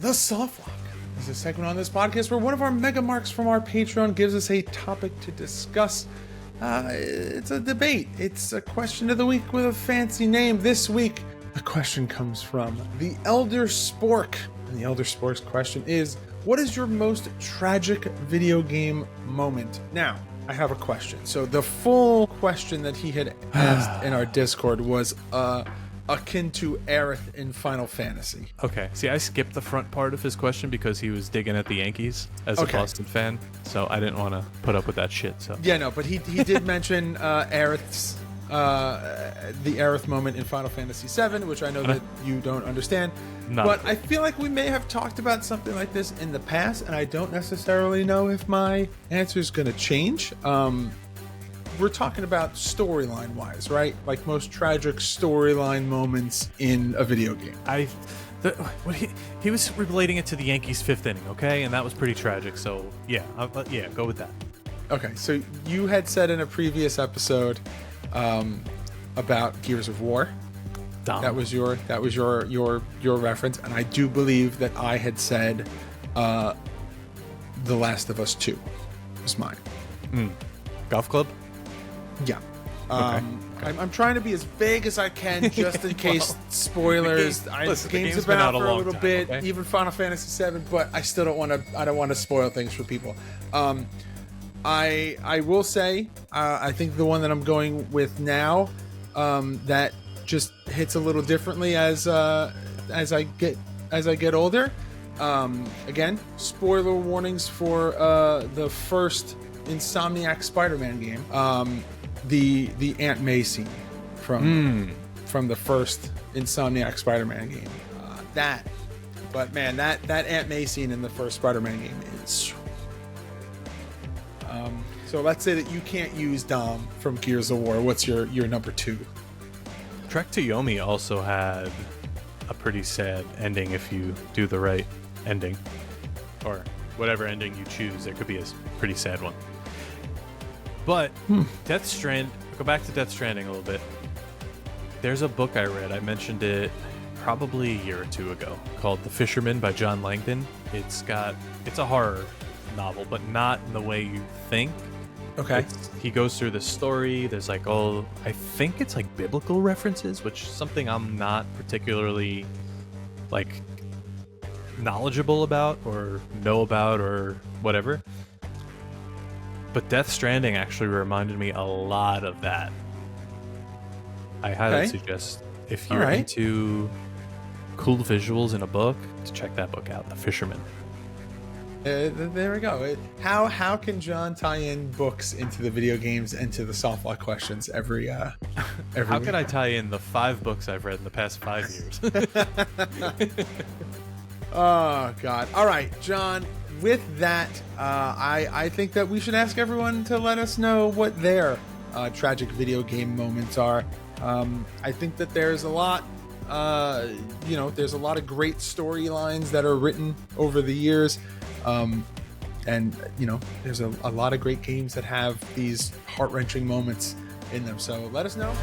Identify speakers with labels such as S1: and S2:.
S1: The Soft Lock is a segment on this podcast where one of our mega marks from our Patreon gives us a topic to discuss. It's a debate. It's a question of the week with a fancy name. This week, the question comes from the Elder Spork. And the Elder Spork's question is, what is your most tragic video game moment? Now, I have a question. So the full question that he had asked in our Discord was akin to Aerith in Final Fantasy.
S2: Okay. See, I skipped the front part of his question because he was digging at the Yankees as a Boston fan. So I didn't want to put up with that shit. So
S1: yeah, no, but he did mention Aerith's the Aerith moment in Final Fantasy VII, which I know that you don't understand. But I feel like we may have talked about something like this in the past, and I don't necessarily know if my answer is going to change. We're talking about storyline wise, right? Like most tragic storyline moments in a video game.
S2: He was relating it to the Yankees' fifth inning, okay, and that was pretty tragic. So yeah, go with that.
S1: Okay, so you had said in a previous episode about Gears of War.
S2: Dumb.
S1: That was your reference, and I do believe that I had said The Last of Us 2 was mine.
S2: Golf club.
S1: Yeah.
S2: Okay.
S1: I'm trying to be as vague as I can, just in case spoilers.
S2: The
S1: game's
S2: been
S1: about
S2: out
S1: for a
S2: long
S1: little
S2: time,
S1: bit,
S2: okay?
S1: even Final Fantasy VII, but I still don't want to. I don't want to spoil things for people. I will say, I think the one that I'm going with now, that just hits a little differently as I get older. Again, spoiler warnings for the first Insomniac Spider-Man game. The Aunt May scene from the first Insomniac Spider-Man game. That Aunt May scene in the first Spider-Man game is. So let's say that you can't use Dom from Gears of War. What's your number 2?
S2: Trek to Yomi also had a pretty sad ending if you do the right ending, or whatever ending you choose. It could be a pretty sad one. But go back to Death Stranding a little bit. There's a book I read. I mentioned it probably a year or two ago, called The Fisherman by John Langdon. It's a horror novel, but not in the way you think.
S1: Okay.
S2: He goes through the story. There's I think it's like biblical references, which is something I'm not particularly knowledgeable about or know about or whatever. But Death Stranding actually reminded me a lot of that. I highly suggest, if you're into cool visuals in a book, to check that book out, The Fisherman.
S1: There we go. How can John tie in books into the video games and to the soft lock questions every
S2: How
S1: week?
S2: can I tie in the 5 books I've read in the past 5 years?
S1: Oh God! All right, John. With that, I think that we should ask everyone to let us know what their tragic video game moments are. I think that there's a lot. There's a lot of great storylines that are written over the years. And there's a lot of great games that have these heart-wrenching moments in them. So let us know.